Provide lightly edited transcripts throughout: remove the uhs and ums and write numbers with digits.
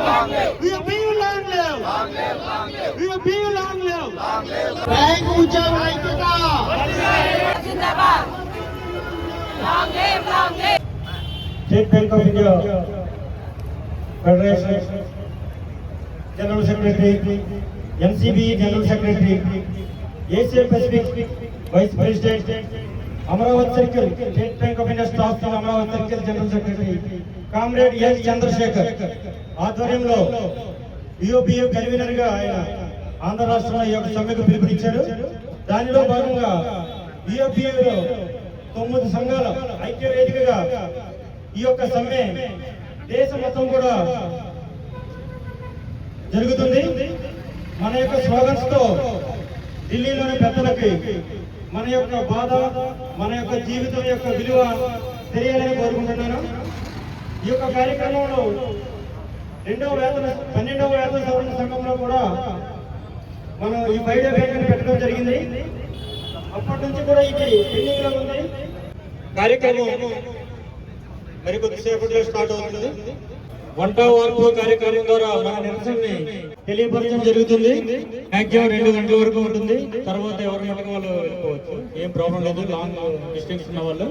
PU long live. PU long live. Bank ucap kita. Zindabad. Long live. State Bank of India Federation General Secretary, NCB General Secretary, Asia Pacific Vice President, Amravati Circle, State Bank of India Staff Amravati Circle General Secretary, Comrade N. Chandrasekhar, ఆధ్వర్యంలో UPF convener గా ఆయన ఆంధ్ర రాష్ట్రంలో ఈ యొక్క సమ్మెకు పిలుపునిచ్చారు. దానిలో భాగంగా UPF లో 9 సంఘాల ఐక్య వేదికగా ఈ యొక్క సమ్మె దేశం మొత్తం కూడా జరుగుతుంది. మన యొక్క స్లోగన్స్ తో ఢిల్లీలోని పెద్దలకి మన యొక్క బాధ, మన యొక్క జీవితం యొక్క విలువ తెలియాలని కోరుకుంటున్నాను. ఈ యొక్క కార్యక్రమంలో 12వ వేతన సవరణ సంఘంలో కూడా మనం ఈ బయట వేదికను పెట్టడం జరిగింది. అప్పటి నుంచి కూడా ఇది పెండింగ్ లో ఉంది. కార్యక్రమం మరి కొద్దిసేపట్లో స్టార్ట్ అవుతుంది. వంట వార్పు కార్యక్రమం ద్వారా మన నిరసనని తెలియపరచడం జరుగుతుంది. మ్యాక్సిమం 2 గంటల వరకు ఉంటుంది. తర్వాత ఎవరి మటుకు వాళ్ళు వెళ్ళిపోవచ్చు, ఏం ప్రాబ్లం లేదు. లాంగ్ డిస్టెన్స్ ఉన్న వాళ్ళు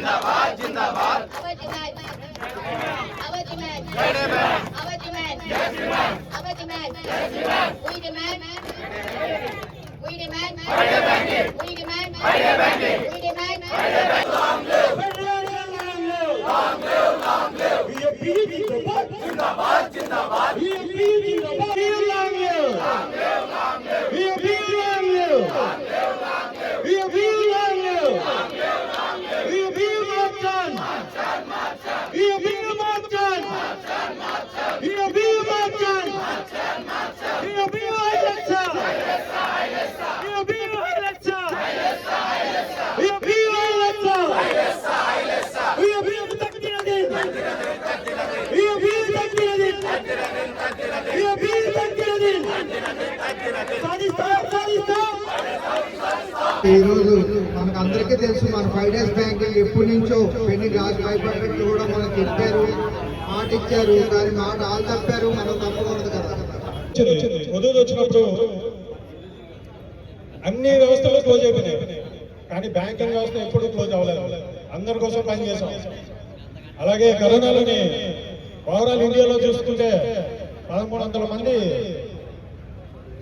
जिंदाबाद जिंदाबाद ఈరోజు మనకు అందరికీ తెలుసు మన 5 డేస్ బ్యాంకింగ్ ఎప్పటి నుంచో పెండింగ్ రాజు భయపడ్డట్టు కూడా మనకు చెప్పారు, మాట ఇచ్చారు, కానీ మాట వాళ్ళు తప్పారు, మనం తప్పకూడదు కదా. ఉదయం వచ్చినప్పుడు అన్ని వ్యవస్థలు క్లోజ్ అయిపోయినాయి, కానీ బ్యాంకింగ్ వ్యవస్థ ఎప్పుడు క్లోజ్ అవ్వలేదు. అందరి కోసం పనిచేసాం. అలాగే కరోనాలోని ఓవరాల్ ఇండియాలో చూస్తుంటే 1300 మంది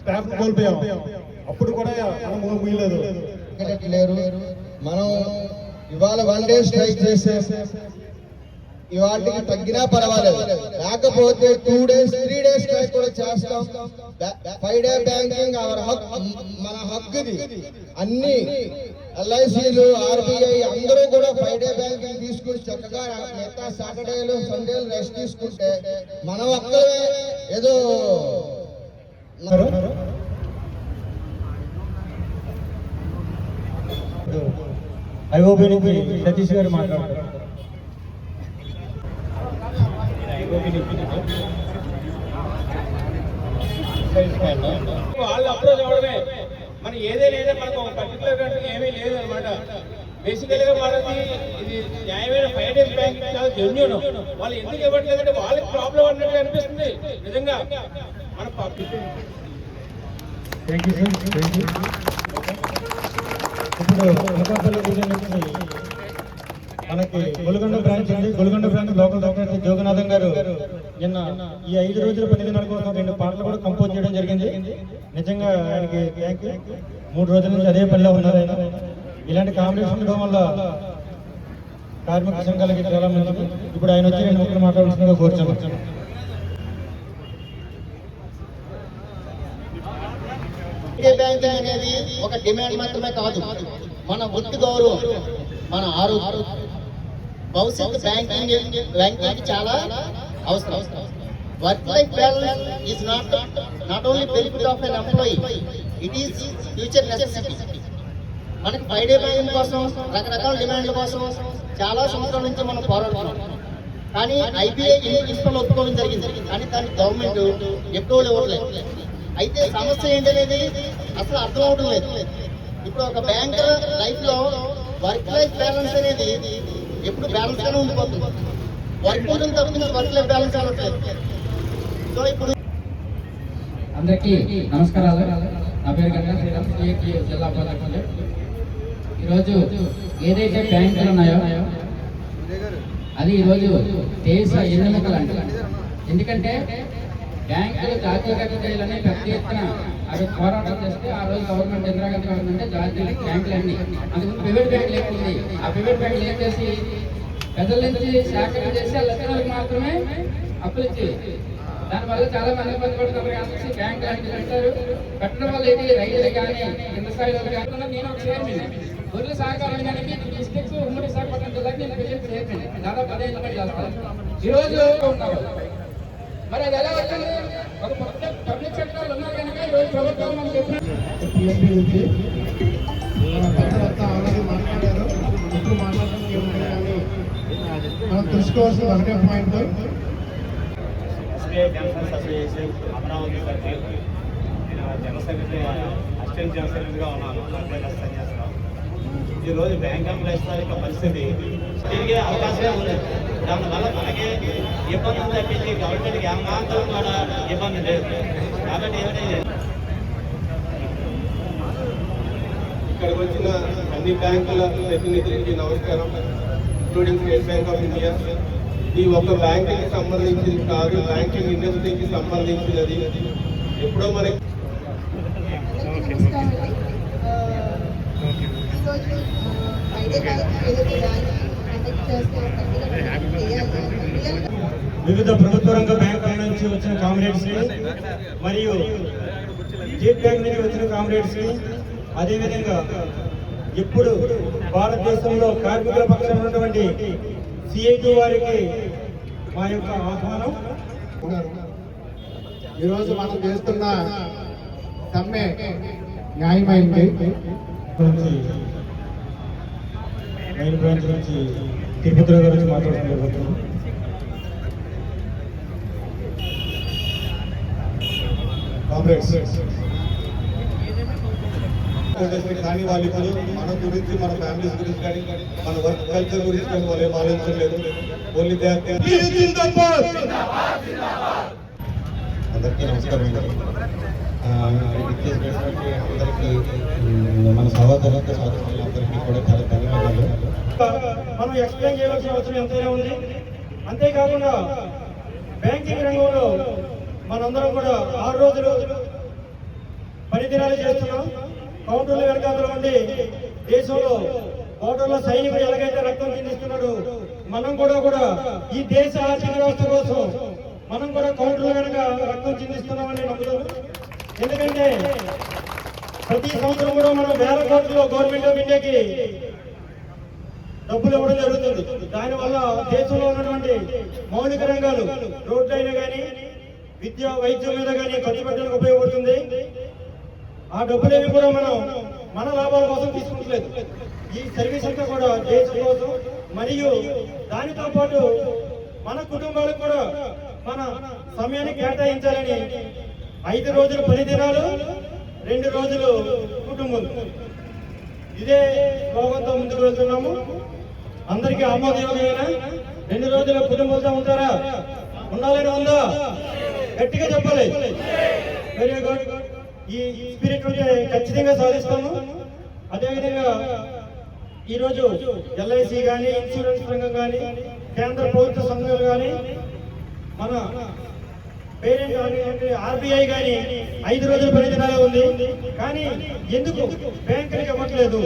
స్టాఫ్ కోల్పోయాం. అప్పుడు కూడా మనం ముగిలేదు. మనం ఇవాళ 1 డే స్ట్రైక్ చేసే ఇవాటికి తగ్గినా పర్వాలేదు, లేకపోతే 2 డేస్ 3 డేస్ స్ట్రైక్ కూడా చేస్తాం. 5 డే బ్యాంకింగ్ మన హక్కుది. అన్ని ఎల్ఐసీలు, ఆర్బీఐ అందరూ కూడా 5 డే బ్యాంకింగ్ తీసుకుని చక్కగా మిగతా సాటర్డేలు సండేలు రెస్ట్ తీసుకుంటే మన ఒక్కరే ఏదో ఐఓబీ నుంచి సతీష్ గారు మాట్లాడారు. వాళ్ళు అప్రోచ్ అవ్వడమే. మన ఏదైనా మనకు ఒక పర్టికులర్ ఏమీ లేదు అనమాట. బేసికల్గా మనది ఇది న్యాయమైన 5 డేస్ బ్యాంకింగ్ చాలా జెన్యూన్. వాళ్ళు ఎందుకు ఇవ్వట్లేదంటే వాళ్ళకి ప్రాబ్లం అన్నట్టు అనిపిస్తుంది నిజంగా. మన ఇప్పుడు అనకాపల్లి డివిజన్ నుంచి మనకి గొలుగొండ బ్రాంచ్ ఉంది. గొలుగొండ బ్రాంచ్ లోకల్ సెక్రటరీ జోగనాథం గారు నిన్న ఈ 5 రోజుల 10 దినాల కోసం 2 పాటలు కూడా కంపోజ్ చేయడం జరిగింది. నిజంగా ఆయనకి థ్యాంక్ యూ. 3 రోజుల నుంచి అదే పనిలో ఉన్నారు ఆయన. ఇలాంటి కాంబినేషన్ ఉండడం వల్ల కార్మిక సంఘాలకి చాలా మంచిది. ఇప్పుడు ఆయన వచ్చి 2 ముక్కలు మాట్లాడాల్సిందిగా కోరుతున్నాను. బ్యాంకింగ్ అనేది ఒక డిమాండ్ మాత్రమే కాదు, మన వృత్తి గౌరవం, మన ఆరోగ్యం, భవిష్యత్తు బ్యాంకింగ్ చాలా అవసరం. Work life balance is not only benefit of N employee, it is future necessity. మనకి 5 డే బ్యాంకింగ్ కోసం రకరకాల డిమాండ్ల కోసం చాలా సంవత్సరాల నుంచి మనం పోరాడుతున్నాం. కానీ ఐబీఐ ప్రిన్సిపల్ ఒప్పుకోవడం జరిగింది, కానీ దాన్ని గవర్నమెంట్ ఎప్పుడూ ఇవ్వట్లేదు. అయితే సమస్య ఏంటనేది అసలు అర్థం అవడం లేదు. ఇప్పుడు ఒక బ్యాంకర్ లైఫ్ లో వర్క్ లైఫ్ బ్యాలెన్స్ అనేది ఎప్పుడు బ్యాలెన్స్ గానే ఉండిపోతుంది. వర్క్ తప్పించి వర్క్ లైఫ్ బ్యాలెన్స్ అవ్వట్లేదు. సో ఇప్పుడు అందరికీ నమస్కారాలు. నా పేరు గంగా శ్రీరామ్, జిల్లా ఉపాధ్యక్షులు. ఈరోజు ఏదైతే బ్యాంకులు ఉన్నాయో అది ఈరోజు దేశ ఎన్నికలు అంటారు. ఎందుకంటే బ్యాంకులు జాతీయకరణ చేయాలని పెద్ద ఎత్తున అవి పోరాటం చేస్తే ఆ రోజు గవర్నమెంట్ ఇందిరాగాంధీ గవర్నమెంట్ జాతీయ బ్యాంకులన్నీ అందుకు ప్రైవేట్ బ్యాంకులు ఎక్కుంది. ఆ ప్రైవేట్ బ్యాంకులు ఏం చేసి పెద్దల నుంచి సేకరణ చేసి ఆ లక్షణాలకు మాత్రమే అప్పులు ఇచ్చి దానివల్ల చాలా మంది ఇబ్బంది పడుతున్నారు. కాబట్టి బ్యాంకులు అంటే పెట్టారు. పెట్టడం వల్ల ఏంటి రైతులు కానీ కింద స్థాయిలో కానీ నేను ఒక చైర్మన్ గొర్రెల సహకార రంగానికి డిస్ట్రిక్ట్ ఉమ్మడి విశాఖపట్నం జిల్లాకి నేను ప్రెసిడెంట్ చైర్మన్. దాదాపు 10 ఏళ్ళ చేస్తాను. ఈరోజు ఉన్నారు మరి అది ఎలా వచ్చింది? ఒక పబ్లిక్ సెక్టర్ ఉన్నారు కనుక ఈరోజు ప్రభుత్వం మనం చెప్పిన టీఎంపీ నుంచి మన పెద్దలంతా ఆల్రెడీ మాట్లాడారు. ఇప్పుడు మాట్లాడడానికి ఏముంది కానీ మనం తెలుసుకోవాల్సిన ఒకటే పాయింట్, అసోసియేషన్ అమరావతి సర్కిల్. నేను జనరల్ సెక్రటరీ, అసిస్టెంట్ జనరల్ సెక్రటరీగా ఉన్నాను. ఈరోజు బ్యాంక్ ఎంప్లాయీస్ యొక్క పరిస్థితి తిరిగే అవకాశమే ఉంది. దానివల్ల మనకి ఇబ్బంది తప్పించి గవర్నమెంట్కి ఏమాత్రం కూడా ఇబ్బంది లేదు. కాబట్టి ఇక్కడికి వచ్చిన అన్ని బ్యాంకుల ప్రతినిధులకి నమస్కారం, including state bank of India. ఈ ఒక బ్యాంకుకి సంబంధించింది కాదు, బ్యాంకింగ్ ఇండస్ట్రీకి సంబంధించినది. ఎప్పుడో మనకి వివిధ ప్రభుత్వ రంగ బ్యాంకుల నుంచి వచ్చిన కామ్రేడ్స్ మరియు స్టేట్ బ్యాంక్ నుంచి వచ్చిన కామ్రేడ్స్, అదేవిధంగా ఇప్పుడు భారతదేశంలో కార్మికుల పక్షాన ఉన్నటువంటి సిఐటి వారికి మా యొక్క ఆహ్వానం. ఈరోజు మనం చేస్తున్న సమ్మె న్యాయమైంది. మెయిన్ బ్రాంచ్ నుంచి తిరుపతిరావు గారి నుంచి మాట్లాడుతున్నారు. కామ్రేడ్స్, అకౌంటెంట్స్ కానీ వాళ్ళు ఇప్పుడు మన గురించి, మన ఫ్యామిలీస్ గురించి కానీ, మన వర్క్ కల్చర్ గురించి కానీ వాళ్ళు ఏం ఆలోచించలేదు. ఓన్లీ అందరికీ నమస్కారం అండి. అందరికీ మన సహోదరులతో అందరికీ కూడా చాలా ధన్యవాదాలు. మనం ఎక్స్ప్లెయిన్ చేయవలసిన అవసరం ఎంతైనా ఉంది. అంతేకాకుండా బ్యాంకింగ్ రంగంలో మనందరం కూడా 6 రోజులు పనిదినాలు చేస్తున్నాం. కౌంటర్ల వెనకాతల ఉండి దేశంలో బోర్డర్లో సైనికుడు ఎలాగైతే రక్తం చిందిస్తున్నాడు, మనం కూడా ఈ దేశ ఆర్థిక వ్యవస్థ కోసం మనం కూడా కౌంటర్ల వెనక రక్తం చిందిస్తున్నామని నమ్ముతాం. ఎందుకంటే ప్రతి సంవత్సరం కూడా మనం వేల కోట్లు గవర్నమెంట్ ఆఫ్ ఇండియాకి డబ్బులు ఇవ్వడం జరుగుతుంది. దానివల్ల దేశంలో ఉన్నటువంటి మౌలిక రంగాలు, రోడ్లైనా కానీ, విద్య వైద్యం మీద కానీ ఖర్చు పెట్టడానికి ఉపయోగపడుతుంది. ఆ డబ్బులేవి కూడా మనం మన లాభాల కోసం తీసుకుంటలేదు. ఈ సర్వీస్ అంతా కూడా దేశం కోసం, మరియు దానితో పాటు మన కుటుంబాలకు కూడా మన సమయాన్ని కేటాయించాలని 5 రోజులు పనిదినాలు, 2 రోజులు కుటుంబం, ఇదే స్లోగన్తో ముందుకు వెళ్తున్నాము. అందరికీ ఆమోదయోగ్యమైన 2 రోజుల కుటుంబంతో ఉంటారా? ఉండాలని ఉందా? గట్టిగా చెప్పాలి. Very good. ఈ స్పిరిట్ ఉంటే ఖచ్చితంగా సాధిస్తాము. అదేవిధంగా ఈరోజు ఎల్ఐసి కానీ, ఇన్సూరెన్స్ రంగం కానీ, కేంద్ర ప్రభుత్వ సంఘాలు కానీ, మన పేరెంట్ ఆర్బీఐ కానీ 5 రోజుల పనిదినాలే ఉంది. కానీ ఎందుకు బ్యాంకులకు ఇవ్వట్లేదు?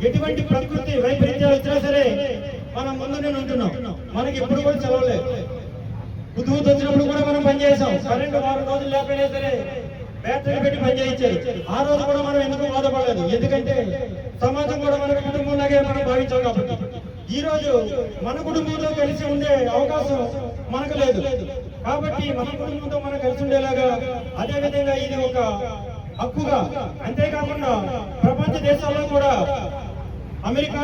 ఎటువంటి ప్రకృతి వైపరీత్యాలు వచ్చినా సరే మనం ముందు నేను ఉంటున్నాం. మనకి ఎప్పుడు కూడా చదవలేదు. కుదువుతూ వచ్చినప్పుడు కూడా మనం పనిచేసాం. కరెంటు 6 రోజులు లేకపోయినా సరే బ్యాటరీ పెట్టి పనిచేయించారు. ఆ రోజు కూడా మనం ఎందుకు బాధపడలేదు? ఎందుకంటే సమాజం కూడా మన కుటుంబంలాగే మనం భావించాం కాబట్టి. ఈ రోజు మన కుటుంబంలో కలిసి ఉండే అవకాశం మనకు లేదు. కాబట్టి మన కుటుంబంతో మనం కలిసి ఉండేలాగా, అదేవిధంగా ఇది ఒక హక్కుగా, అంతేకాకుండా ప్రపంచ దేశాల్లో కూడా అమెరికా,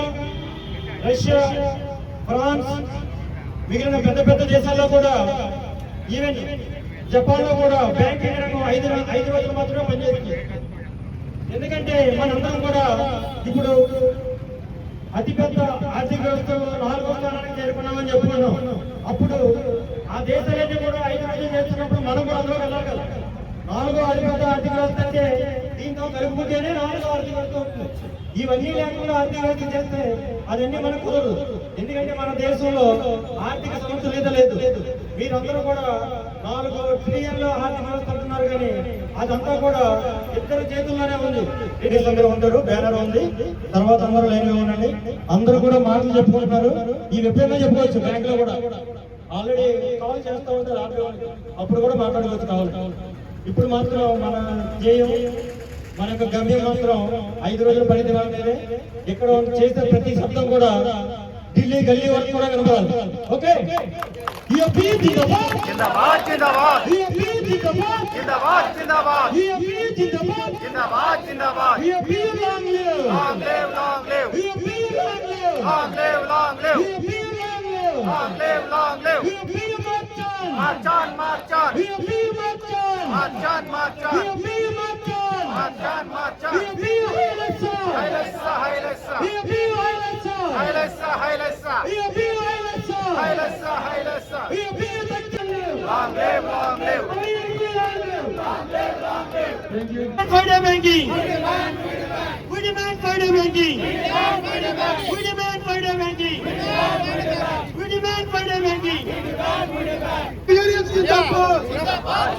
రష్యా, ఫ్రాన్స్, మిగిలిన పెద్ద దేశాల్లో కూడా, ఈవెన్ జపాన్ లో కూడా బ్యాంకింగ్ రంగం 5 రోజులు మాత్రమే పనిచేస్తుంది. ఎందుకంటే మనందరం కూడా ఇప్పుడు అతిపెద్ద ఆర్థిక వ్యవస్థలో 4వ స్థానానికి చేరుకున్నామని చెప్పుకున్నాం. అప్పుడు ఆ దేశాలన్నీ కూడా 5 రోజులు చేస్తున్నప్పుడు మనం కూడా అందులో వెళ్ళాలి కదా. 4వ అతిపెద్ద ఆర్థిక వ్యవస్థ అంటే దీంతో కలుపుకుంటేనే 4వ ఆర్థిక వ్యవస్థ అవుతుంది. ఇవన్నీ లేకుండా ఆర్థిక వ్యవస్థ చేస్తే అదన్నీ మనకు కుదరదు. ఎందుకంటే మన దేశంలో ఆర్థిక సమతుల్యత లేదు. మీరందరూ కూడా 4 ట్రిలియన్ల ఆర్థిక వ్యవస్థ అంటున్నారు, కానీ అదంతా కూడా ఇద్దరు చేతుల్లోనే ఉంది. లేడీస్ అందరూ ఉంటారు, బ్యానర్ ఉంది, తర్వాత అందరూ లైన్ గా ఉండండి. అందరూ కూడా మాటలు చెప్పుకుంటున్నారు. ఈ వెబ్సైట్ లో చెప్పుకోవచ్చు, బ్యాంక్ లో కూడా ఆల్రెడీ కాల్ చేస్తూ ఉంటారు ఆర్బీఐ, అప్పుడు కూడా మాట్లాడుకోవచ్చు కావాలి. ఇప్పుడు మాత్రం మన ధ్యేయం, మన యొక్క గమ్యం మాత్రం 5 రోజుల పనిదినాల మీదే. ఇక్కడ చేసే ప్రతి శబ్దం కూడా ఢిల్లీ గల్లీ వరకు కూడా కనపడాలి. Okay, Friday banking. We demand Friday banking. We demand Friday banking. We demand Friday banking. Unions Zindabad.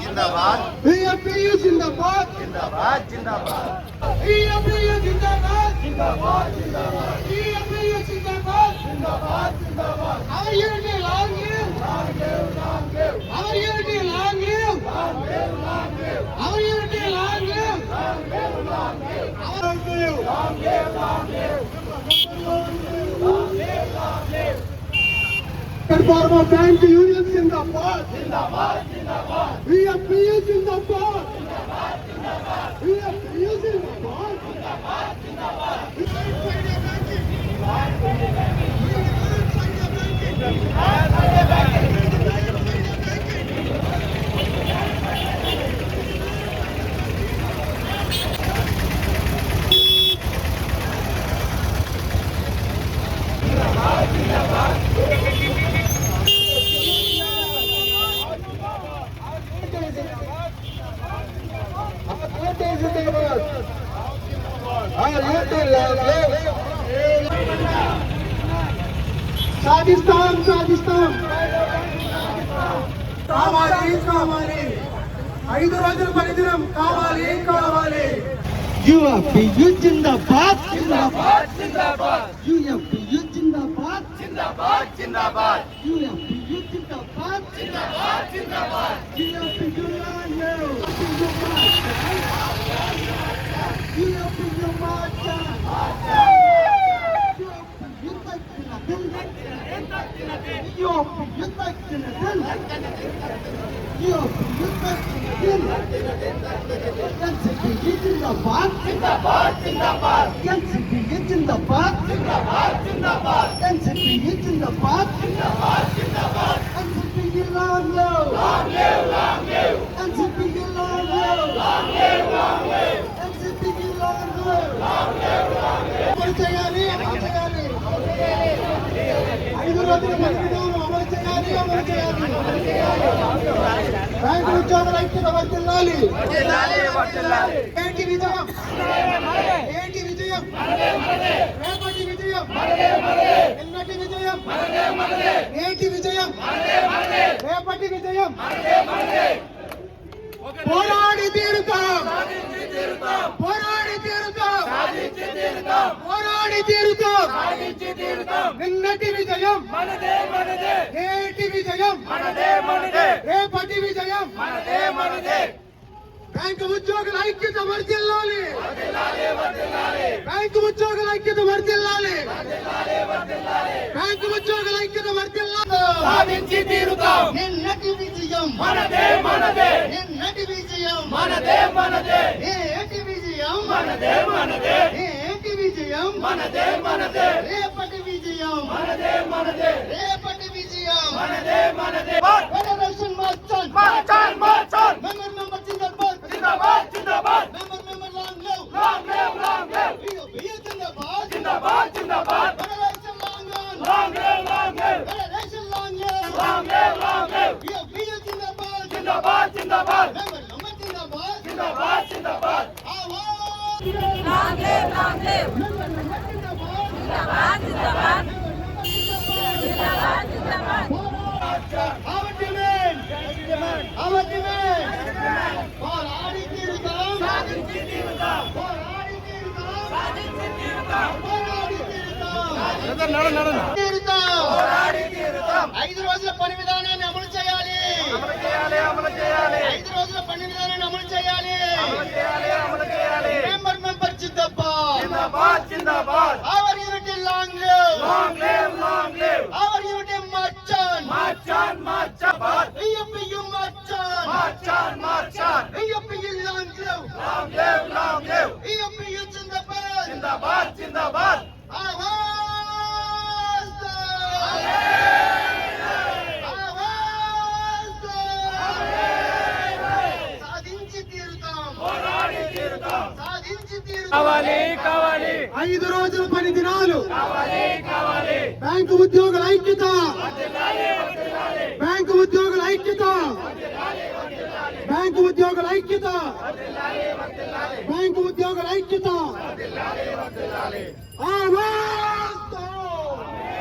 Zindabad. PFPU Zindabad. Zindabad. Zindabad. PFPU Zindabad. Zindabad. Zindabad. PFPU Zindabad. Zindabad. Zindabad. Our unity long live. Long live. Long live. Our unity long live. Long live. Long live. Our unity long live. Long live. Long live. Long live. Long live. Long live. Long live. Long live. Farmer Bank Union Zindabad. Zindabad. Zindabad. PFPU Zindabad. Zindabad. Zindabad. PFPU Zindabad. Zindabad. Zindabad. Party జిందాబాద్. సాధిస్తాం సాధిస్తాం. కావాలి కావాలి 5 రోజుల పనిదినం కావాలి కావాలి. UFPU జిందాబాద్ జిందాబాద్ జిందాబాద్. యుఎఫ్పియు జిందాబాద్ జిందాబాద్ జిందాబాద్. యుఎఫ్పియు జిందాబాద్ జిందాబాద్ జిందాబాద్. UFPU long UFPU march. జిందాబాద్ జిందాబాద్ జిందాబాద్. ఎన్సిపి జిందాబాద్ జిందాబాద్ జిందాబాద్. ఎన్సిపి జిందాబాద్ జిందాబాద్ జిందాబాద్. NCP long live NCP long live NCP long live. అమలు చేయాలి అమలు చేయాలి. 5 రోజుల పనిదినం అమలు చేయాలి అమలు చేయాలి. బ్యాంకు ఉద్యోగుల ఐక్యత వర్ధిల్లాలి. ఏంటి విజయం ఏంటి విజయం రేపటి విజయం నిన్నటి విజయం నేటి విజయం రేపటి విజయం. పోరాడి తీరుతాం పోరాడి తీరుతాం పోరాడి తీరుతాం. నిన్నటి విజయం నేటి విజయం రేపటి విజయం. బ్యాంకు ఉద్యోగుల ఐక్యత వర్ధిల్లాలి. బ్యాంకు ఉద్యోగుల ఐక్యత వర్ధిల్లాలి. బ్యాంకు ఉద్యోగుల ఐక్యత వర్ధిల్లాలి. సాధించి తీరుతాం. నిన్నటి విజయం మనదే మనదే. నిన్నటి విజయం మనదే మనదే. నేటి విజయం మనదే మనదే. నేటి విజయం మనదే మనదే. రేపటి విజయం మనదే మనదే. రేపటి విజయం మనదే మనదే. Federation march on march on march on. Member జిందాబాద్ జిందాబాద్ జిందాబాద్. Member long live long live long live. జిందాబాద్ జిందాబాద్ జిందాబాద్. Federation long live long live long live. Federation long live long live long live. జిందాబాద్ జిందాబాద్ జిందాబాద్. మెంబర్ జిందాబాద్ జిందాబాద్ జిందాబాద్. ఆవాజ్ Long live, long live. జిందాబాద్ Zindabad, zindabad. Zindabad, zindabad. Our demand our demand పోరాడి తీరుతాం సాధించి తీరుతాం. పోరాడి తీరుతాం సాధించి తీరుతాం. పోరాడి తీరుతాం. పోరాడి తీరుతాం. 5 రోజుల పని విధానాన్ని అమలు చేయాలి. అమలు చేయాలి అమలు చేయాలి. 5 రోజుల పని విధానాన్ని అమలు చేయాలి. అమలు చేయాలి అమలు చేయాలి. మెంబర్ జిందాబాద్. జిందాబాద్ జిందాబాద్. Our unity long live. Long live long live. Our unity marchon. మార్చాన్ మార్చాన్. EFPU marchon. మార్చాన్ మార్చాన్. EFPU long live. Long live long live. EFPU జిందాబాద్. జిందాబాద్ జిందాబాద్. ఆవాజ్ దో. ఆవాజ్ దో. సాధించి తీరుతాం. పోరాడి తీరుతాం. సాధించి తీరుతాం. కావాలి కావాలి. 5 రోజుల పని దినాలు కావాలి కావాలి. బ్యాంకు ఉద్యోగుల ఐక్యత బ్యాంకు ఉద్యోగుల ఐక్యత బ్యాంకు ఉద్యోగుల ఐక్యత బ్యాంకు ఉద్యోగుల ఐక్యత. ఆవాజ్ దో.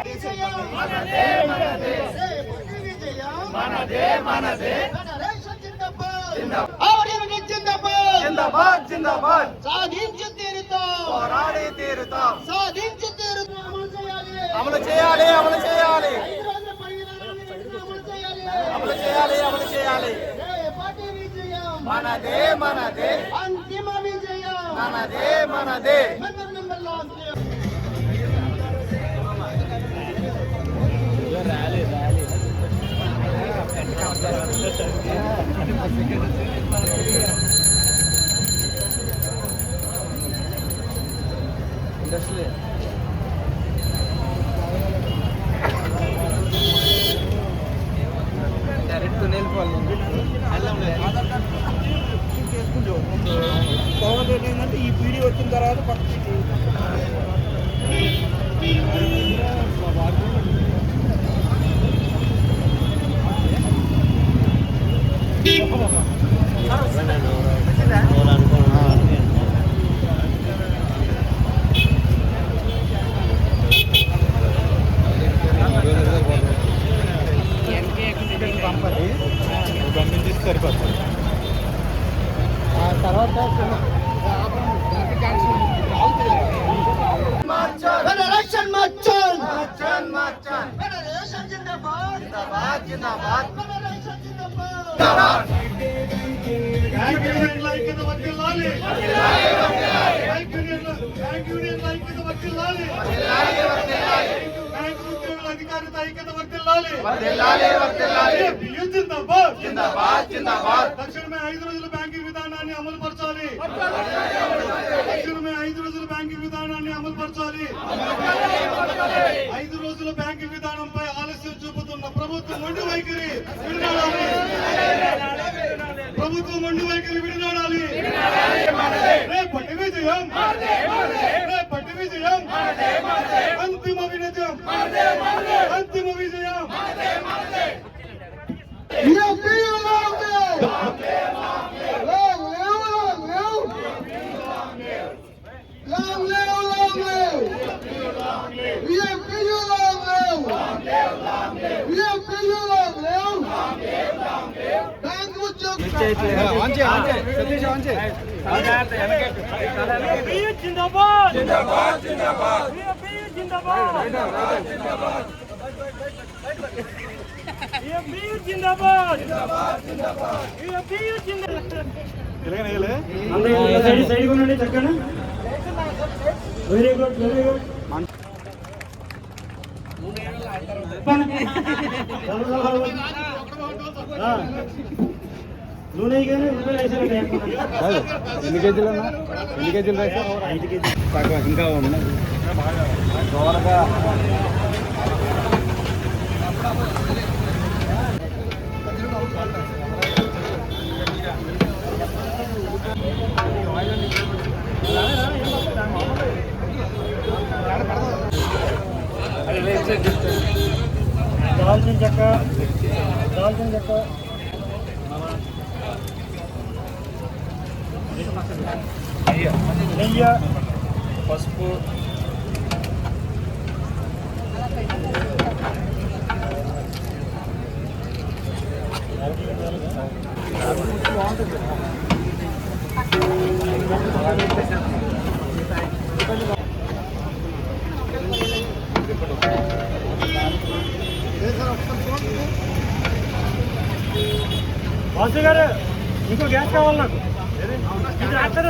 విజయం మనదే మనదే. రేపటి విజయం మనదే మనదే. Federation Zindabad. Our unity జిందాబాద్. జిందాబాద్ జిందాబాద్. సాధించి తీరుతాం. పోరాడి తీరుతాం. సాధించి తీరుతాం. అమలు చేయాలి. అమలు చేయాలి అమలు చేయాలి. 5 రోజుల పని విధానాన్ని అమలు చేయాలి. అమలు చేయాలి అమలు చేయాలి. రేపటి విజయం మనదే మనదే. అంతిమ విజయం మనదే మనదే. Member long live. ఏంటంటే ఈ పీడీ వచ్చిన తర్వాత పక్కకి అనుకున్నా బ్యాంక్ యూనియన్ల ఐక్యత వర్ధిల్లాలి. బ్యాంక్ యూనియన్ల ఐక్యత వర్ధిల్లాలి. బ్యాంక్ ఉద్యోగుల అధికారిత ఐక్యత వర్ధిల్లాలి. జిందాబాద్. తక్షణమే 5 రోజుల బ్యాంకింగ్ విధానాన్ని అమలు పరచాలి. తక్షణమే 5 రోజుల బ్యాంకింగ్ విధానాన్ని అమలు పరచాలి. 5 రోజుల బ్యాంకింగ్ విధానంపై ఆలస్యం చూపుతున్న ప్రభుత్వం మొండి వైఖరి విడనాడాలి. ప్రభుత్వం మొండి వైఖరి విడనాడాలి. రేపటి విజయం అంతిమ విజయం. సైడ్ ఉండండి చక్కగా. Very good. నూనె ఎన్ని కేజీలు రైస్? 5 కేజీలు ఇంకా ఉన్నాయి. దాల్చిన చెక్క, నెయ్యి, పసుపు, వాసు గారు ఇంకో గ్యాస్ కావాలి నాకు. ఇది అట్లా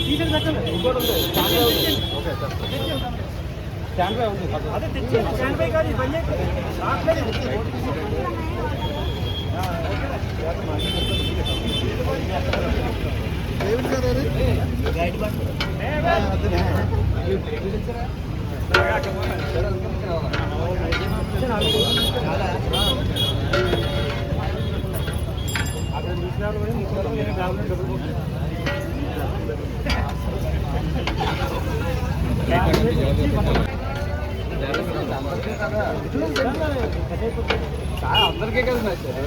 తీసేది అదే తెచ్చి స్టాండ్ బై కాదు ఇవన్నీ అందరికీ కదా నచ్చారు.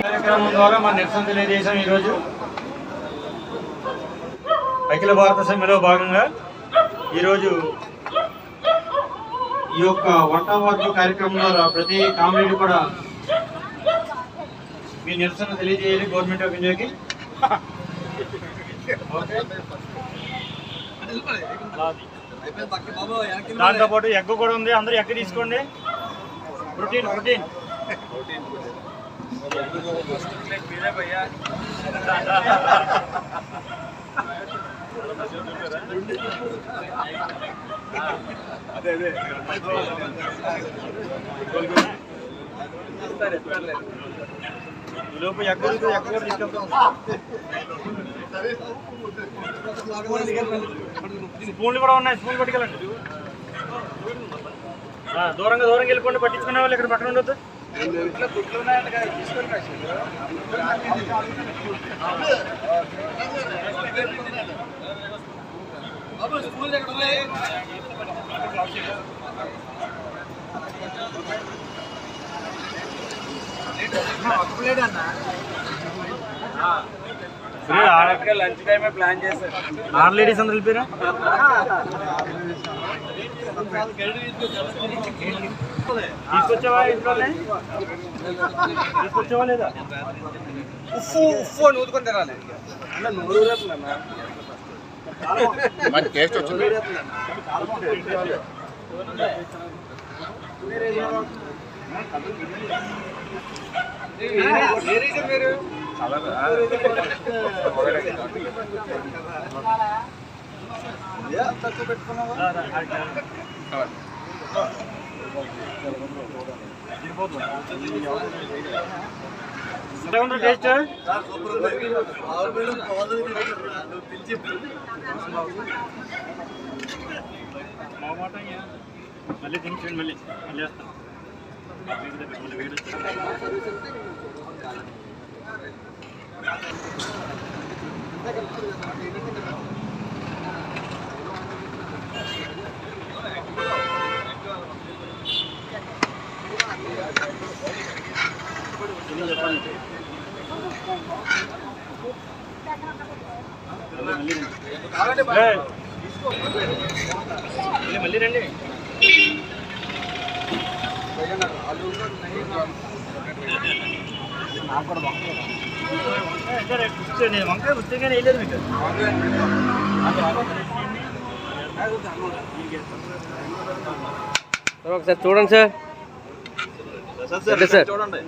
కార్యక్రమం ద్వారా మన నిరసన తెలియజేశాం. ఈరోజు అఖిల భారత సమ్మెలో భాగంగా ఈరోజు ఈ యొక్క వంట వర్గ కార్యక్రమం ద్వారా ప్రతి కామ్రేడ్ కూడా మీ నిరసన తెలియజేయాలి గవర్నమెంట్ ఆఫ్ ఇండియాకి. దాంతోపాటు ఎగ్ కూడా ఉంది. అందరూ ఎగ్ తీసుకోండి. ప్రోటీన్ అదే ఈలోపు ఎగ్ కూడా తీసుకెళ్తాం. స్పూన్లు కూడా ఉన్నాయి. స్పూన్ పట్టుకెళ్ళండి. దూరంగా వెళ్ళిపోండి. పట్టించుకునే వాళ్ళు ఇక్కడ పక్కన ఉండొద్దు. లంచ్ టైమే ప్లాన్ చేశారు. 6 లేడీస్ అందరూ వెళ్ళిపోయారా? తీసుకొచ్చావా ఇంట్లోనే? తీసుకొచ్చావా లేదా? ఉప్పు నూరుకొని తినాలి. అన్న నూరు టేస్ట్ వచ్చింది. తక్కువ పెట్టుకున్నావా? టేస్ట్ మళ్ళీ తినిపించండి. మళ్ళీ వేస్తాం. మళ్ళీ రండి. వంకాయ వృత్తిగానే వేయలేదు మీకు. ఒకసారి చూడండి సార్. సార్ చూడండి.